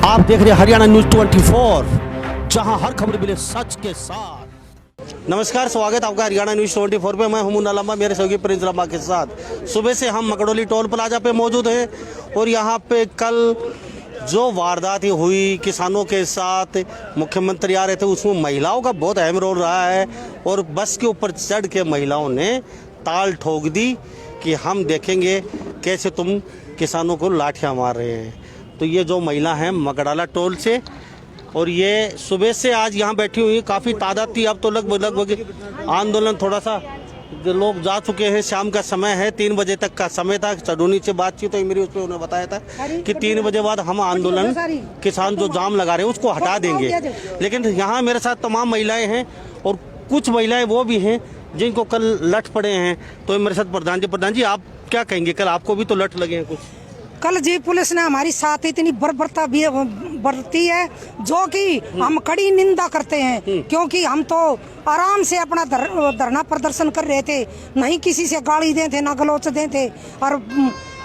आप देख रहे हैं हरियाणा न्यूज 24, जहां हर खबर मिले सच के साथ। नमस्कार, स्वागत आपका हरियाणा न्यूज 24 पे। मैं हूं मुन्ना लम्बा, मेरे सहयोगी प्रिंस लम्बा के साथ। सुबह से हम मकड़ोली टोल प्लाजा पे मौजूद हैं और यहां पे कल जो वारदात हुई किसानों के साथ, मुख्यमंत्री आ रहे थे, उसमें महिलाओं का बहुत अहम रोल रहा है और बस के ऊपर चढ़ के महिलाओं ने ताल ठोक दी कि हम देखेंगे कैसे तुम किसानों को लाठियां मार रहे हैं। तो ये जो महिला हैं मकड़ाला टोल से, और ये सुबह से आज यहाँ बैठी हुई, काफ़ी तादाद थी। अब तो लगभग आंदोलन थोड़ा सा लोग जा चुके हैं। शाम का समय है, 3 बजे तक का समय था। चडूनी से बातचीत हुई मेरी, उसमें उन्होंने बताया था कि 3 बजे बाद हम आंदोलन, किसान जो जाम लगा रहे हैं उसको हटा देंगे। लेकिन यहाँ मेरे साथ तमाम महिलाएं हैं और कुछ महिलाएं वो भी हैं जिनको कल लठ पड़े हैं। तो मेरे साथ प्रधान जी आप क्या कहेंगे? कल आपको भी तो लठ लगे हैं कुछ? कल जी पुलिस ने हमारी साथ इतनी बर्बरता भी बरती है जो कि हम कड़ी निंदा करते हैं, क्योंकि हम तो आराम से अपना धरना प्रदर्शन कर रहे थे, नहीं किसी से गाली देते थे, ना गलोच देते थे। और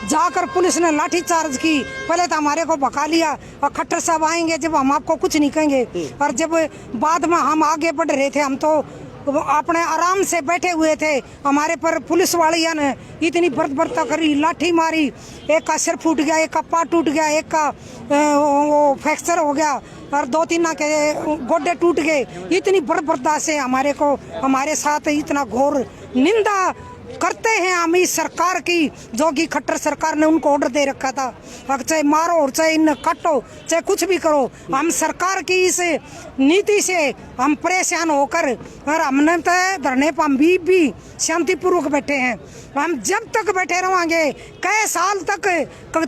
जाकर पुलिस ने लाठी चार्ज की। पहले तो हमारे को भगा लिया और खट्टर साहब आएंगे जब हम आपको कुछ नहीं कहेंगे। और जब बाद में हम आगे बढ़ रहे थे, हम तो अपने आराम से बैठे हुए थे, हमारे पर पुलिस वालिया ने इतनी बर्बरता करी, लाठी मारी। एक का सिर फूट गया, एक का पाँव टूट गया, एक का वो फ्रैक्चर हो गया और 2-3 के गोडे टूट गए। इतनी बर्बरता से हमारे साथ इतना घोर निंदा करते हैं हम इस सरकार की, जो कि खट्टर सरकार ने उनको ऑर्डर दे रखा था, चाहे मारो और चाहे इन काटो, चाहे कुछ भी करो। हम सरकार की इस नीति से हम परेशान होकर, और हमने तो धरने पर हम भी शांतिपूर्वक बैठे हैं। हम जब तक बैठे रहेंगे, कई साल तक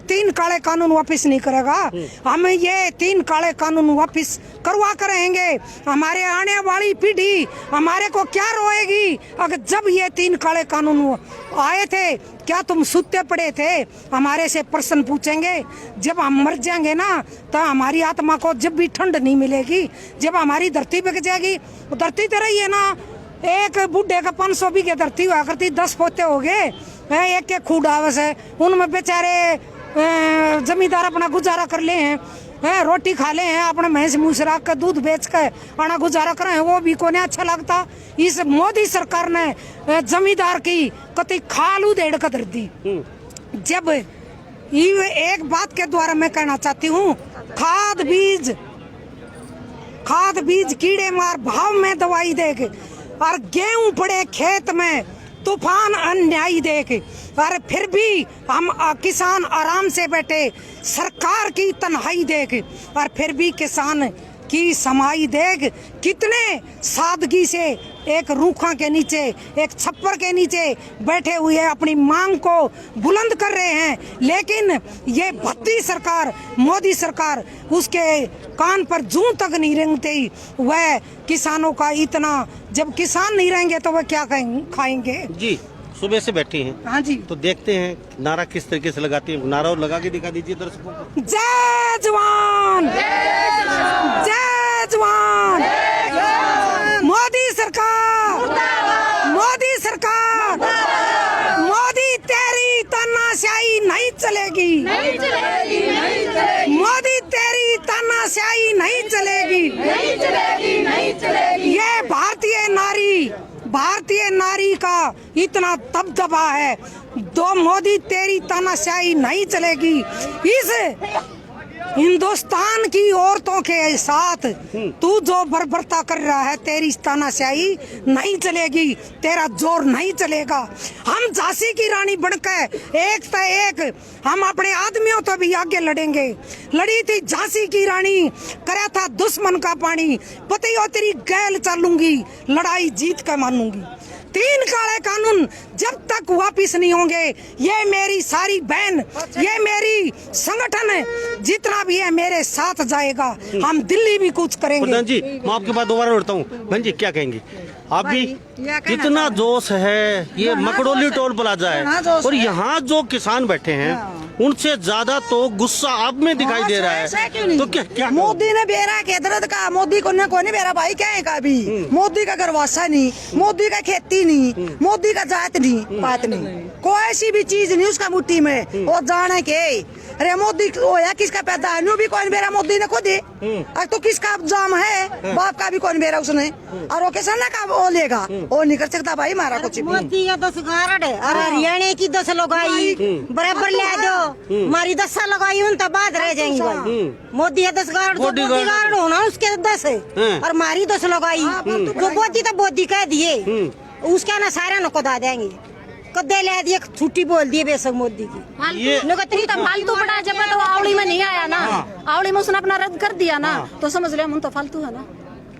3 काले कानून वापस नहीं करेगा। हम ये 3 काले कानून वापस करवा कर रहेंगे। हमारे आने वाली पीढ़ी हमारे को क्या रोएगी? अगर जब ये 3 काले कानून आए थे, क्या तुम सुते पड़े थे? हमारे से प्रश्न पूछेंगे। जब हम मर जाएंगे ना, तो हमारी आत्मा को जब भी ठंड नहीं मिलेगी, जब हमारी धरती बिक जाएगी। धरती तो रही है ना, एक बूढ़े का 500 बीघे धरती हुआ करती, 10 पोते हो गए, एक एक खूडावस है, उनमें बेचारे जमींदार अपना गुजारा कर ले हैं, रोटी खा ले हैं, अपने भैंस मूस रख कर दूध बेच कर अपना गुजारा कर रहे हैं। वो भी को नहीं अच्छा लगता। इस मोदी सरकार ने जमींदार की कति खालू देड़ कर दी। जब ये एक बात के द्वारा मैं कहना चाहती हूँ, खाद बीज कीड़े मार भाव में दवाई देके, और गेहूं पड़े खेत में तूफान अन्यायी देख, और फिर भी हम किसान आराम से बैठे, सरकार की तन्हाई देख, और फिर भी किसान की समाई देख। कितने सादगी से एक रूखा के नीचे, एक छप्पर के नीचे बैठे हुए अपनी मांग को बुलंद कर रहे हैं। लेकिन ये भद्दी सरकार, मोदी सरकार, उसके कान पर जूं तक नहीं रेंगती। वह किसानों का इतना, जब किसान नहीं रहेंगे तो वह क्या खाएंगे? जी सुबह से बैठी हैं। हाँ जी। तो देखते हैं नारा किस तरीके से लगाती है। नारा और लगा के दिखा दीजिए दर्शकों को। जय जवान, जय जवान, मोदी सरकार, मोदी सरकार, मोदी तेरी तानाशाही नहीं चलेगी, मोदी तेरी तानाशाही नहीं चलेगी। ये भारतीय नारी का इतना दबदबा है, दो मोदी तेरी तानाशाही नहीं चलेगी। इस हिंदुस्तान की औरतों के साथ तू जो बर्बरता कर रहा है, तेरी तानाशाही नहीं चलेगी, तेरा जोर नहीं चलेगा। हम झांसी की रानी बनकर एक तो एक हम अपने आदमियों तो भी आगे लड़ेंगे। लड़ी थी झांसी की रानी, करा था दुश्मन का पानी, पति हो तेरी गैल चलूंगी, लड़ाई जीत कर मानूंगी। 3 काले कानून जब तक वापिस नहीं होंगे, ये मेरी सारी बहन, ये मेरी संगठन जितना भी है मेरे साथ जाएगा। हम दिल्ली भी कुछ करेंगे। प्रधान जी, मैं आपके बाद दोबारा उठता हूँ। बहन जी क्या कहेंगी? आप भी कितना जोश है, ये मकड़ोली टोल प्लाजा है और यहाँ जो किसान बैठे हैं उनसे ज्यादा तो गुस्सा आप में दिखाई दे रहा है। तो क्या मोदी ने बेरा के दर्द का, मोदी को नहीं बेरा भाई क्या है का भी। मोदी का घरवासा नहीं, मोदी का खेती नहीं, मोदी का जात नहीं, बात नहीं, कोई ऐसी भी चीज नहीं उसका मुट्ठी में। और जाने के अरे मोदी होया किसका पैदा है, न्यू भी कौन बेरा मोदी ने खुद ही। अब तो किसका जाम है, बाप का भी कौन बेरा उसने, और वो किसान का वो लेगा, वो नहीं कर सकता भाई हमारा कुछ भी। मोदी का 10 गारड और हरियाणा की 10 लगाई बराबर ले दो, हमारी 10 लगाई उन तब बाद रह जाएंगी भाई। मोदी का 10 गारड तो मोदी गारड होना उसके 10 है और हमारी 10 लगाई, जो मोदी तो मोदी कह दिए उसका ना सारा नको दा देंगे, कदे ले दिए छुट्टी बोल दिए बेशक मोदी की। ये तो फालतू बड़ा, जब तो आवड़ी में नहीं आया ना, आवड़ी में उसने अपना रद्द कर दिया ना, तो समझ ले हम तो फालतू है ना,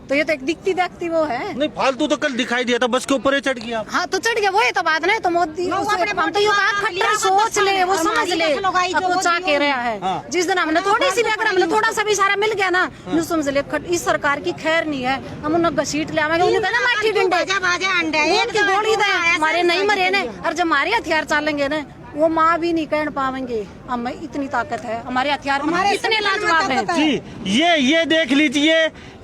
तो ये तो एक दिखती देखती वो है। नहीं फालतू तो कल दिखाई दिया था, बस के ऊपर ही चढ़ गया। हाँ तो चढ़ गया, वो तो बात नहीं, तो मोदी हम तो ये बात खट्टर सोच ले, वो समझ ले आपको चाह के रहा है। जिस दिन हमने थोड़ी सी भी, अगर हमने थोड़ा सा भी इशारा मिल गया ना, यूँ समझ ले इस सरकार की खैर नहीं है, हम उन्हें घसीट ले आवेंगे, उन्हें कहना माठी डंडे उनकी गोली दे, हमारे नहीं मरे ने, और जब हमारे हथियार चलेंगे ना वो माँ भी नहीं कह पावेंगे हमें इतनी ताकत है, हमारे हथियार हमारे इतने लाजवाब हैं। जी ये देख लीजिए,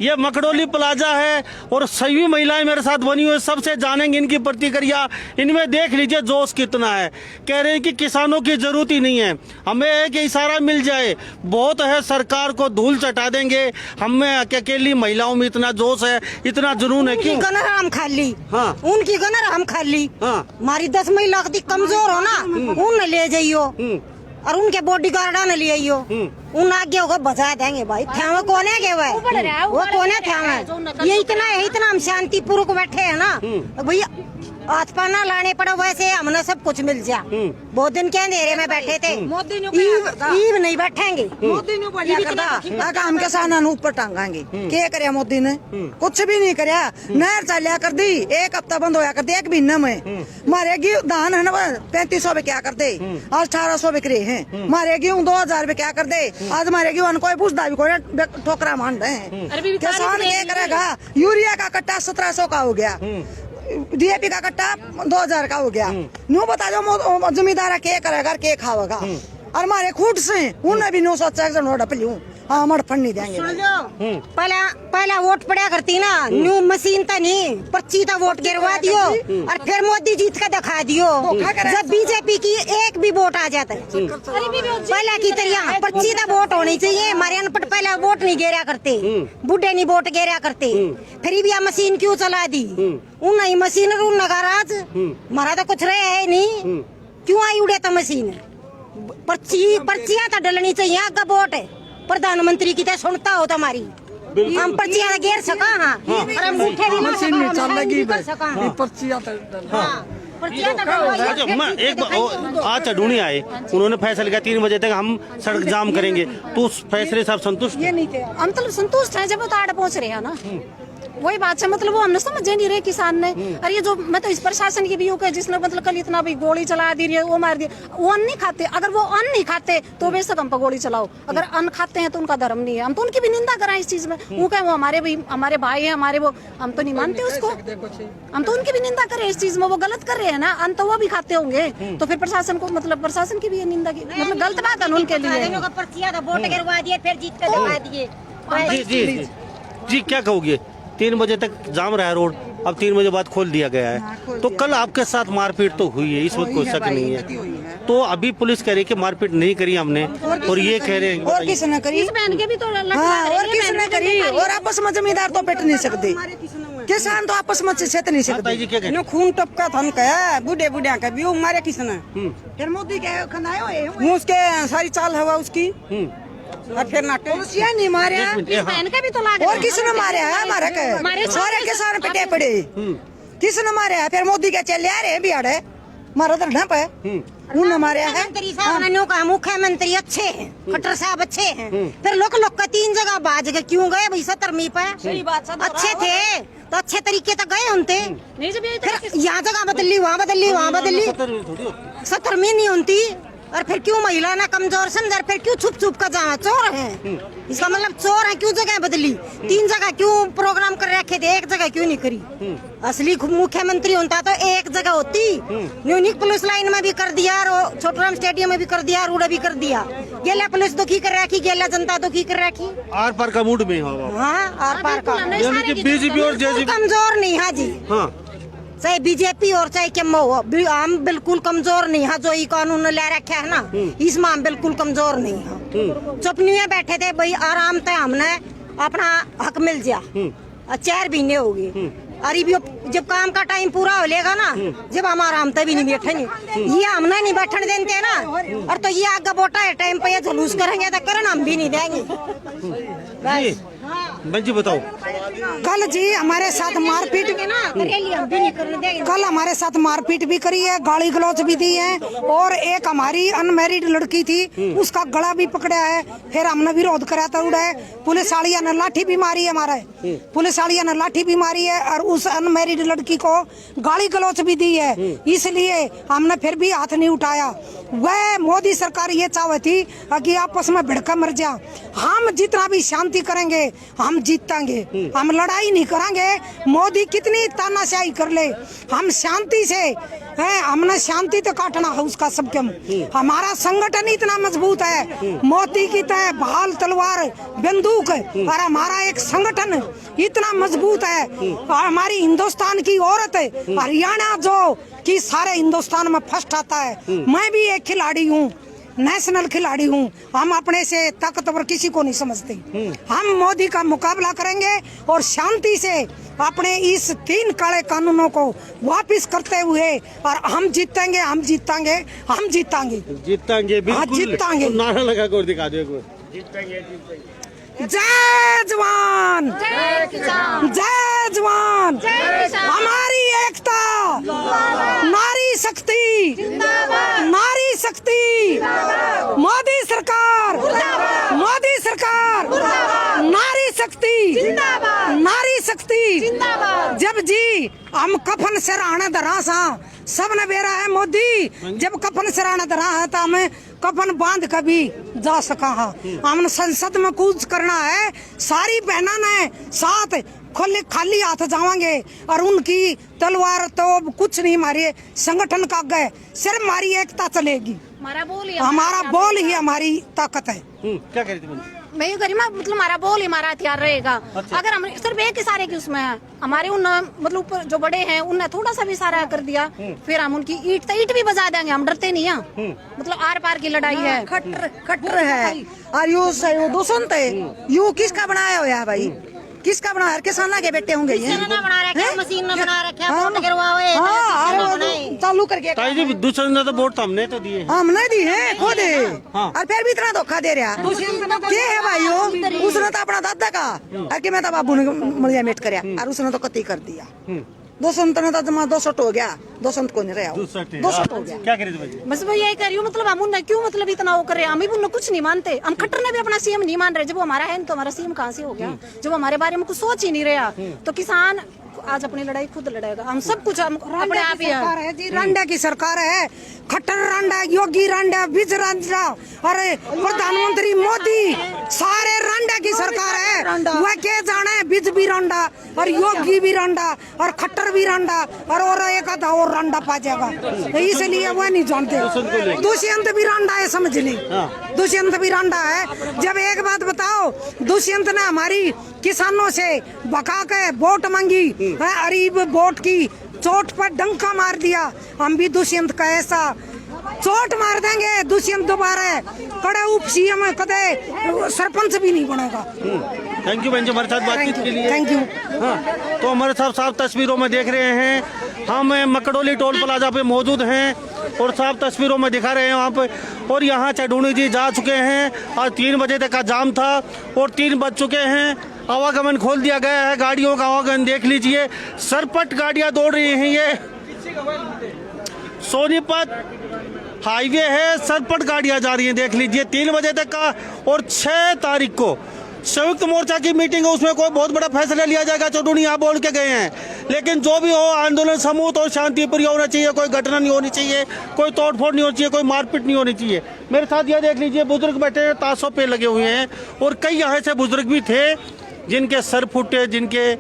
ये मकड़ोली प्लाजा है और सभी महिलाएं मेरे साथ बनी हुई, सबसे जानेंगे इनकी प्रतिक्रिया। इनमें देख लीजिए जोश कितना है। कह रहे हैं कि किसानों की जरूरत ही नहीं है, हमें एक इशारा मिल जाए बहुत है, सरकार को धूल चटा देंगे। हमें अकेली महिलाओं में इतना जोश है, इतना जुनून है। क्यों? गनर हम खाली, हाँ। उनकी गनर हम खाली, हाँ। हमारी 10 महिला कमजोर हो ना, उन ले जाइयो और उनके बॉडी गार्ड ने ले आइयो, उन आगे होगा बचा देंगे भाई। थे कौन है वो कौन है, ये इतना है, इतना हम शांतिपूर्वक बैठे है ना भैया, हाथ पाना लाने पड़ो, वैसे हमने सब कुछ मिल जा। बहुत दिन के अंधेरे में बैठे थे, ईव नहीं बैठेंगे, मोदी ने बोलिया करता हम किसानों ऊपर टांगांगे, क्या करया मोदी ने, कुछ भी नहीं करया। नहर चलिया कर दी, एक हफ्ता बंद होया कर दी, एक महीने में मारेगी धान है ना 3500 में क्या कर दे, आज 1800 बिक रहे हैं, मारेगी 2000 में क्या कर दे, आज मारेगी कोई पूछता भी कोई, ठोकरा मान रहे हैं। किसान क्या करेगा, यूरिया का कट्टा 1700 का हो गया, डीएपी का कट्टा 2000 का हो गया, न्यू बता दो जमींदार के करेगा के खावेगा, और हमारे खूट से उन्हें भी 900 नोट डपलू, हाँ मर फंड नहीं देंगे। सुन लो, पहला वोट पड़ा करती ना, न्यू मशीन तो नहीं, पर्ची तो वोट गिरवा दियो और फिर मोदी जीत का दिखा दियो। जब बीजेपी की एक भी वोट आ जाता है पहला की तरह पर्ची तो वोट होनी चाहिए। हमारे अनपढ़ पहला वोट नहीं गिरा करते, बुढ़े नहीं वोट गिरा करते, फिर भी मशीन क्यों चला दी, उन मशीन नगाराज हमारा तो कुछ रहे है नहीं, क्यों आई उड़े तो मशीन, पर्चियां तो डलनी चाहिए, आगे वोट है प्रधानमंत्री की तो सुनता हो तुम्हारी, हम पर्चियां घेर सका, हाँ और हम उठे भी ना कर सका, अच्छा ढूंढी आए, उन्होंने फैसला किया 3 बजे तक हम सड़क जाम करेंगे, तो उस फैसले से आप संतुष्ट? ये नहीं थे हम तो संतुष्ट है, जब वो ताड़ पहुंच रहे हैं ना, वही बात है, मतलब वो हमने समझ नहीं रहे किसान ने। और ये जो मैं तो इस प्रशासन की भी हूँ कि जिसने मतलब कल इतना भी गोली चला दी है, वो मार दिया, वो अन्न नहीं खाते, अगर वो अन्न नहीं खाते तो बेशक हम पर गोली चलाओ, अगर अन्न खाते हैं तो उनका धर्म नहीं है, हम तो उनकी भी निंदा करें इस चीज में, वो कहें वो हमारे भाई है, हमारे वो, हम तो नहीं मानते उसको, हम तो उनकी भी निंदा करें इस चीज में, वो गलत कर रहे हैं ना, अन्न तो वो भी खाते होंगे, तो फिर प्रशासन को मतलब प्रशासन की भी निंदा की, मतलब गलत बात है उनके लिए। जी क्या कहोगे? 3 बजे तक जाम रहा है रोड, अब 3 बजे बाद खोल दिया गया है, तो कल आपके साथ मारपीट तो हुई है, इस वक्त कोई शक नहीं है, तो अभी पुलिस कह रही है कि मारपीट नहीं करी हमने, और ये कह रहे हैं और किसने करी, बहन के भी तो हाँ, और किसने करी, और आपस में जमींदार तो बैठ नहीं सकते, किसान तो आपस में छेत नहीं सकते। खून टपका था उनका, बूढ़े बूढ़िया का भी मारे किसने, फिर मोदी के खनाए उसके सारी चाल हवा उसकी, और फिर पुलिसिया नहीं मारे, बहन का भी तो लाग, और किसने मारे है, हमारे सारे किसान पिटे पड़े, किसने मारे है, फिर मोदी के चले आ रहे हैं बिहाड़े, मारा तो ढप है, उन्होंने मारे है। मुख्यमंत्री अच्छे हैं, खट्टर साहब अच्छे हैं, फिर लोग का 3 जगह बाज गए, क्यों गए भाई 70वीं पे, अच्छे थे तो अच्छे तरीके तक गए उनते, फिर यहाँ जगह बदली वहाँ बदली वहाँ बदली, 70वीं नहीं उनती, और फिर क्यों महिला ना कमजोर समझ, फिर क्यों छुप छुप कर जहाँ चोर है, इसका मतलब चोर है, क्यों जगह बदली, 3 जगह क्यों प्रोग्राम कर रखे थे, एक जगह क्यों नहीं करी, असली मुख्यमंत्री होता तो एक जगह होती, यूनिक पुलिस लाइन में भी कर दिया, और छोटराम स्टेडियम में भी कर दिया, रूड़ा भी कर दिया, गेला पुलिस दुखी कर रखी, गेला जनता दुखी कर रखी, आर पार का मूड में होगा, हाँ आर पार का, बीजेपी और जेजेपी कमजोर नहीं, हाँ जी, हाँ चाहे बीजेपी और चाहे क्या हो, हम बिल्कुल कमजोर नहीं है। जो ये कानून ले रखा है ना, इसमें हम बिल्कुल कमजोर नहीं है। चुप नहीं है, बैठे थे भाई, आराम से हमने अपना हक मिल जा। 4 महीने हो गए, अरे भी जब काम का टाइम पूरा हो लेगा ना, जब हम आराम से भी नहीं बैठेंगे, ये हमने नहीं बैठने देते ना। और तो ये आगे वोटा है टाइम पे ये जुलूस करेंगे तो करन हम भी नहीं देंगे। बहन जी बताओ। कल जी हमारे साथ मारपीट कल हमारे साथ मारपीट भी करी है, गाली गलौज भी दी है, और एक हमारी अनमैरिड लड़की थी उसका गला भी पकड़ा है। फिर हमने विरोध करा था, उड़ा है, पुलिस वालिया ने लाठी भी मारी है, हमारे पुलिस वालिया ने लाठी भी मारी है, और उस अनमैरिड लड़की को गाली गलौज भी दी है। इसलिए हमने फिर भी हाथ नहीं उठाया। वह मोदी सरकार ये चाहती कि आपस में भिड़का मर जा। हम जितना भी शांति करेंगे हम जीतेंगे, हम लड़ाई नहीं करेंगे। मोदी कितनी तानाशाही कर ले, हम शांति से हैं, हमने शांति तो काटना है उसका सबके। हमारा संगठन इतना मजबूत है, मोदी की तरह भाल तलवार बंदूक, और हमारा एक संगठन इतना मजबूत है। और हमारी हिंदुस्तान की औरत हरियाणा जो कि सारे हिंदुस्तान में फर्स्ट आता है। मैं भी एक खिलाड़ी हूँ, नेशनल खिलाड़ी हूँ। हम अपने से ताकतवर किसी को नहीं समझते। हम मोदी का मुकाबला करेंगे और शांति से अपने इस 3 काले कानूनों को वापस करते हुए, और हम जीतेंगे, हम जीतेंगे, हम जीतेंगे, जीतेंगे, बिल्कुल जीतेंगे। तो नारा लगा कर दिखा दो एक बार। जय जवान, जय किसान, जय जवान, हमारी एकता, नारी शक्ति, नारी शक्ति, मोदी सरकार, मोदी सरकार, नारी शक्ति, नारी शक्ति। जब जी हम कफन सिराने धरा सा, सब ने बेरा है मोदी, जब कफन सिराने धरा है तो हमें कफन बांध कभी जा सका है। हमने संसद में कूच करना है, सारी बहना ने साथ खोले खाली हाथ जावांगे, और उनकी तलवार तो कुछ नहीं मारे संगठन का गए, सिर्फ हमारी एकता चलेगी। हमारा बोल ही हमारी ताकत है। क्या कह रही थी? मैं ये करी मतलब हमारा बोल ही हमारा हथियार रहेगा। अच्छा। अगर हम सिर्फ एक इशारे की उसमें है, हमारे उन मतलब ऊपर जो बड़े हैं उनने थोड़ा सा भी इशारा कर दिया, फिर हम उनकी ईट भी बजा देंगे। हम डरते नहीं हैं, मतलब आर पार की लड़ाई है। खट्टर है, और यू दुष्यंत है, यू किसका बनाया हुआ है भाई? किसका बना? हर किसान के बेटे होंगे ये। बना रखे, मशीन ने बना रखे, वोट हाँ, गिरवाए, चालू करके। ताई जी दूसरे ने तो वोट हमने तो दिए। हमने दी है खुद, हाँ। और फिर भी इतना धोखा दे रहा क्या है भाई? उसने तो अपना दादा का कि मैं तो बाबू ने मलिया मेट करया, और उसने तो कती कर दिया। 200 ने तो जमा 200 हो गया, 200 को नहीं रहा, 200 हो गया। क्या कह रही थी भाई? बस मैं यही कह रही हूँ, मतलब हम उन्हें क्यों मतलब इतना वो कर रहे हैं, हम भी उन्हें कुछ नहीं मानते। हम खट्टर ने भी अपना सीएम नहीं मान रहे। जब वो हमारा है तो हमारा सीएम कहाँ से हो गया? जब हमारे बारे में कुछ सोच ही नहीं रहा, तो किसान आज अपनी लड़ाई खुद लड़ेगा। हम सब कुछ हम अपने आप ही है जी। रांडा की सरकार है, खट्टर रांडा, योगी रांडा, बीज रांडा, अरे प्रधानमंत्री मोदी, सारे रांडा की सरकार है। वह क्या जाने, बीज भी रांडा और योगी भी रांडा और खट्टर भी रांडा, और एक आधा और रांडा पा जाएगा, इसलिए वह नहीं जानते। दुष्यंत भी रांडा है, समझ ली, दुष्यंत भी रांडा है। जब एक बात बताओ, दुष्यंत ने हमारी किसानों से भगा के वोट मांगी, गरीब वोट की चोट पर डंका मार दिया। हम भी दुष्यंत का ऐसा चोट मार देंगे, दुष्यंत दोबारा कड़े उप सीएम कदे सरपंच भी नहीं बनेगा। थैंक यू बहन जी हमारे साथ बातचीत के लिए। Thank you. हाँ, तो हमारे साथ साफ तस्वीरों में देख रहे हैं, हम मकड़ोली टोल प्लाजा पे मौजूद हैं और साफ तस्वीरों में दिखा रहे हैं वहाँ पे। और यहाँ चढ़ूनी जी जा चुके हैं, आज 3 बजे तक का जाम था और 3 बज चुके हैं। आवागमन खोल दिया गया है, गाड़ियों का आवागमन देख लीजिए, सरपट गाड़ियाँ दौड़ रही हैं। ये सोनीपत हाईवे है, सरपट गाड़ियाँ जा रही हैं, देख लीजिए 3 बजे तक का। और 6 तारीख को संयुक्त मोर्चा की मीटिंग है, उसमें कोई बहुत बड़ा फैसला लिया जाएगा, चौधरी यहाँ बोल के गए हैं। लेकिन जो भी हो, आंदोलन समूह और शांतिप्रिय होना चाहिए, कोई घटना नहीं होनी चाहिए, कोई तोड़फोड़ नहीं होनी चाहिए, कोई मारपीट नहीं होनी चाहिए। मेरे साथ यह देख लीजिए, बुजुर्ग बैठे हैं, ताशों पे लगे हुए हैं, और कई यहाँ से बुजुर्ग भी थे जिनके सर फूटे, जिनके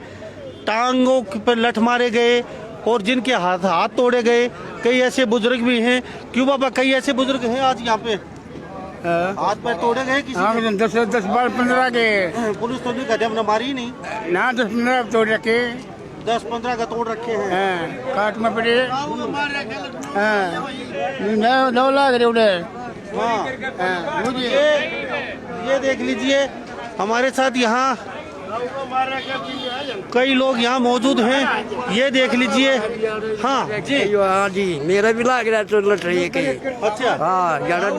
टांगों पर लठ मारे गए और जिनके हाथ तोड़े गए। कई ऐसे बुजुर्ग भी हैं। क्यों बाबा, कई ऐसे बुजुर्ग हैं आज यहाँ पे हाथ पैर तोड़े गए किसी हाँ, 10 12 15 के। पुलिस तो नहीं कहते, हमने मारी ही नहीं ना 10 15 तोड़ रखे। 10-15 का तोड़ रखे हैं। हाँ, काट में पड़े। हाँ, 9 लाख रे उधर। हाँ, ये देख लीजिए हमारे साथ यहाँ कई लोग यहाँ मौजूद हैं। ये देख लीजिए। हाँ जी, हाँ जी, मेरा भी लाग रहा तो लट रही है कहीं। अच्छा, हाँ ज्यादा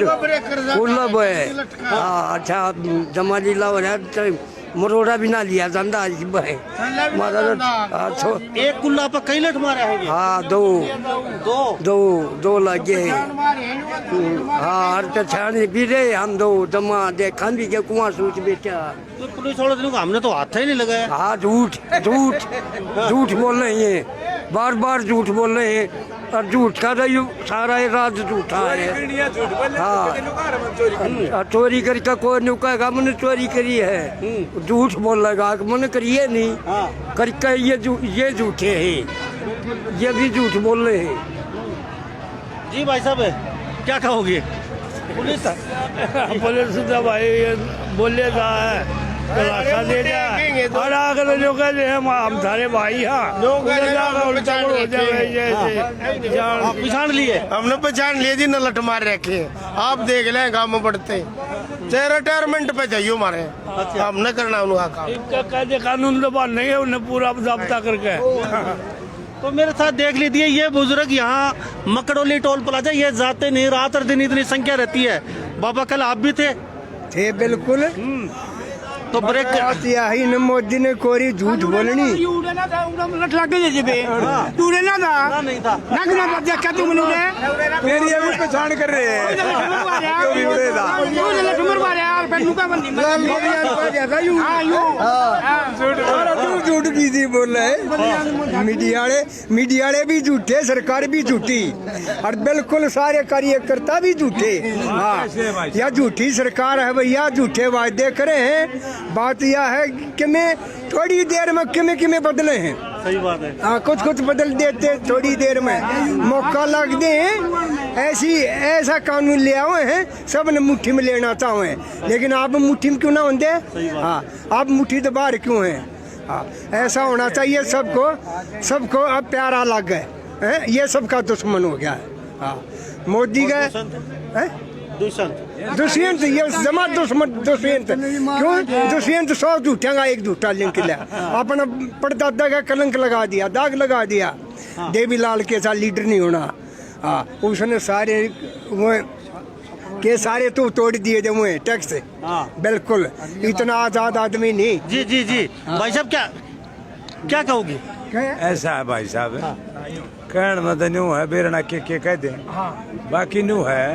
कुल्लब है। हाँ अच्छा जमा जिला हो रहा है, मरोड़ा भी ना लिया धंधा है। एक कुल्ला पर कई लठ मारे होंगे। हाँ दो लगे। हाँ हर छाने भी रहे हम दो जमा देखा भी के कुआं सूच बेचा। तो पुलिस वाले दिनों को हमने तो हाथ ही नहीं लगाया। हाँ झूठ बोल रहे हैं, बार झूठ बोल रहे हैं और झूठ का सारा राज झूठा है। हाँ चोरी करके कोई नहीं कहेगा मैंने चोरी करी है, झूठ बोल लगा मैंने करिए नहीं करके ये झूठे हैं, ये भी झूठ बोल रहे हैं। जी भाई साहब क्या कहोगे? पुलिस तो भाई बोलेगा रास्ता दे जा और अगर जो कहते हैं हम सारे भाई। हाँ पहचान लिए? हमने पहचान लिए जी, न लठ मार रखे। आप देख लें गाँव में बढ़ते रिटायरमेंट पे चाहिए हमारे। हमने करना उनका काम। कानून तो बात नहीं है, उन्हें पूरा ज़ब्ता करके। तो मेरे साथ देख लीजिए ये बुजुर्ग यहाँ मकड़ोली टोल प्लाजा ये जाते नहीं, रात और दिन इतनी संख्या रहती है। बाबा कल आप भी थे? बिल्कुल। तो ब्रेक यही न मोदी ने कोरी झूठ बोलनी। नहीं था। मेरी अभी पहचान कर रहे हैं। झूठ की बोल रहे हैं मीडिया वाले भी झूठे, सरकार भी झूठी और बिल्कुल सारे कार्यकर्ता भी झूठे। हाँ यह झूठी सरकार है भैया, झूठे वायदे करे हैं। बात यह है कि मैं थोड़ी देर में किमे बदले हैं। सही बात है। हाँ कुछ बदल देते थोड़ी देर में, मौका लग दे ऐसा कानून ले आए हैं सब ने मुट्ठी में लेना चाहे, लेकिन आप मुट्ठी में क्यों ना होंगे? हाँ आप मुट्ठी तो बाहर क्यों हैं? हाँ ऐसा होना चाहिए सबको अब प्यारा लग गए। ये सबका दुश्मन हो गया है। हाँ मोदी का दुष्यंत ये जमा दुष्यंत क्यों? दुष्यंत 100 झूठा का एक झूठा लिंक लिया, अपना परदादा का कलंक लगा दिया, दाग लगा दिया। देवीलाल के साथ लीडर नहीं होना। हाँ उसने सारे वो के सारे तो तोड़ दिए थे मुझे टैक्स। बिल्कुल इतना आजाद आदमी नहीं। जी भाई साहब क्या कहोगे? ऐसा है भाई साहब, कहण मत न्यू है बेरना के कह दे। बाकी न्यू है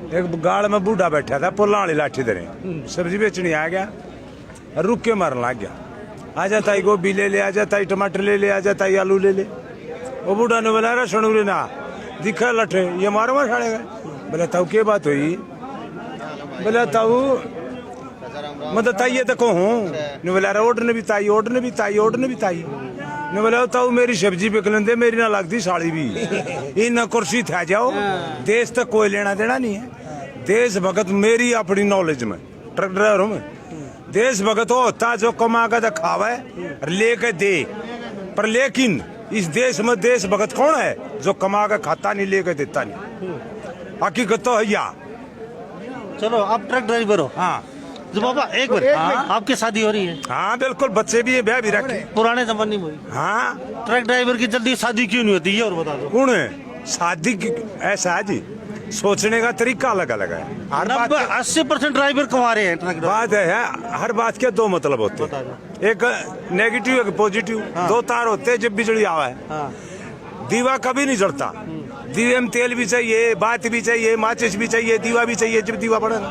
एक गाड़ में बूढ़ा बैठा था, पुल्ला वाली लाठी धरे, सब्जी बेचनी आ गया, रुक के मारने लग गया। आ जाता ही गोभी ले ले, आ जाता ही टमाटर ले ले, आ जाता ही आलू ले ले। वो बूढ़ा ने बोला सुनूरे ना दिखा लठे ये मारो मार छाड़े गए। बोले ताऊ के बात हुई? बोले ताऊ मतलब ताइये तो कहूँ ने बोला ऑर्डर ने भी ताई ने बोला ताऊ मेरी सब्जी बिक लेंदे, मेरी ना लगती साड़ी भी इन कुर्सी था जाओ। देश तक कोई लेना देना नहीं है। देश भगत मेरी अपनी नॉलेज में ट्रक ड्राइवर हूँ मैं। देश भगत वो होता जो कमा कर खावे लेके दे, पर लेकिन इस देश में देश भगत कौन है? जो कमा कर खाता नहीं लेके देता नहीं। हकीकत तो है या। चलो आप ट्रक ड्राइवर हो। हाँ जो बाबा एक बार आपकी शादी हो रही है? हाँ बिल्कुल, बच्चे भी है, ब्याह भी रखे। पुराने जमाने में हाँ ट्रक ड्राइवर की जल्दी शादी क्यों नहीं होती ये और बता दो। कौन है शादी की? ऐसा है जी, सोचने का तरीका अलग अलग है। हर बात 80% ड्राइवर कमा रहे हैं। ट्रक बात है हर बात के दो मतलब होते हैं, एक नेगेटिव एक पॉजिटिव। दो तार होते हैं, जब बिजली आवा है दीवा कभी नहीं जलता। दीवे में तेल भी चाहिए, बात भी चाहिए, माचिस भी चाहिए, दीवा भी चाहिए जब दीवा पड़े ना।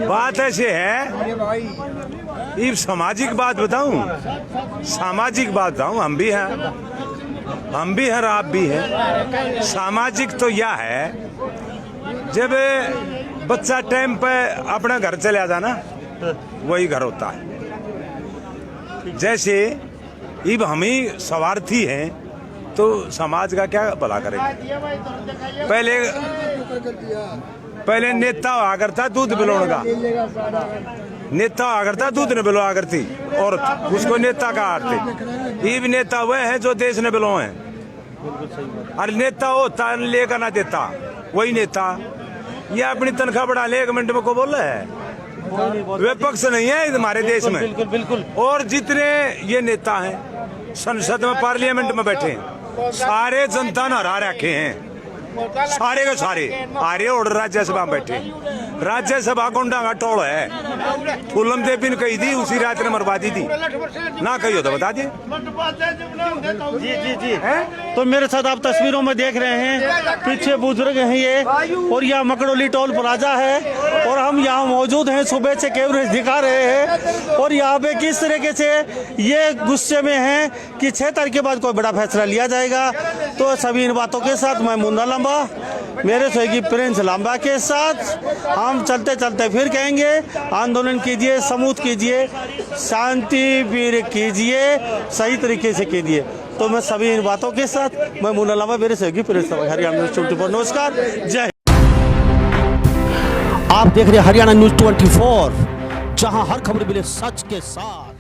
बात ऐसे है, ये सामाजिक बात बताऊं, सामाजिक बात बताऊं, हम भी हैं और आप भी हैं। सामाजिक तो यह है जब बच्चा टाइम पे अपना घर चले आता ना, वही घर होता है। जैसे अब हम ही स्वार्थी हैं तो समाज का क्या भला करेंगे? पहले नेता हुआ करता दूध पिलाने का, नेता आगरता दूध ने बिलो आगरती और उसको नेता का आते। ये भी नेता वह है जो देश ने बिलो है। और नेता होता लेगा ना देता, वही नेता। ये अपनी तनख्वाह बढ़ा ले 1 मिनट में को बोल रहा है, विपक्ष नहीं है हमारे देश में। बिल्कुल बिल्कुल। और जितने ये नेता हैं संसद में पार्लियामेंट में बैठे हैं, सारे जनता ने हरा रखे हैं, सारे के सारे आर्य और राज्यसभा में बैठे। राज्यसभा गुंडा का टोल है। फूलम देवी ने कही थी, उसी रात ने मरवा दी थी ना, कही हो तो बता दिए। जी जी जी। तो मेरे साथ आप तस्वीरों में देख रहे हैं, पीछे बुजुर्ग हैं ये, और यह मकड़ोली टोल प्लाजा है और हम यहाँ मौजूद हैं। सुबह से कैमरे दिखा रहे हैं और यहाँ पे किस तरीके से ये गुस्से में हैं कि 6 तारीख के बाद कोई बड़ा फैसला लिया जाएगा। तो सभी इन बातों के साथ मैं मुन्ना लांबा, मेरे सहयोगी प्रिंस लांबा के साथ हम चलते चलते फिर कहेंगे, आंदोलन कीजिए, समूह कीजिए, शांति वीर कीजिए, सही तरीके से कीजिए। तो मैं सभी इन बातों के साथ मैं मुन्ना लांबा, मेरे सहयोगी प्रिंस लांबा, हरियाणा न्यूज़ 24। नमस्कार, जय। आप देख रहे हैं हरियाणा न्यूज़ 24, जहां हर खबर मिले सच के साथ।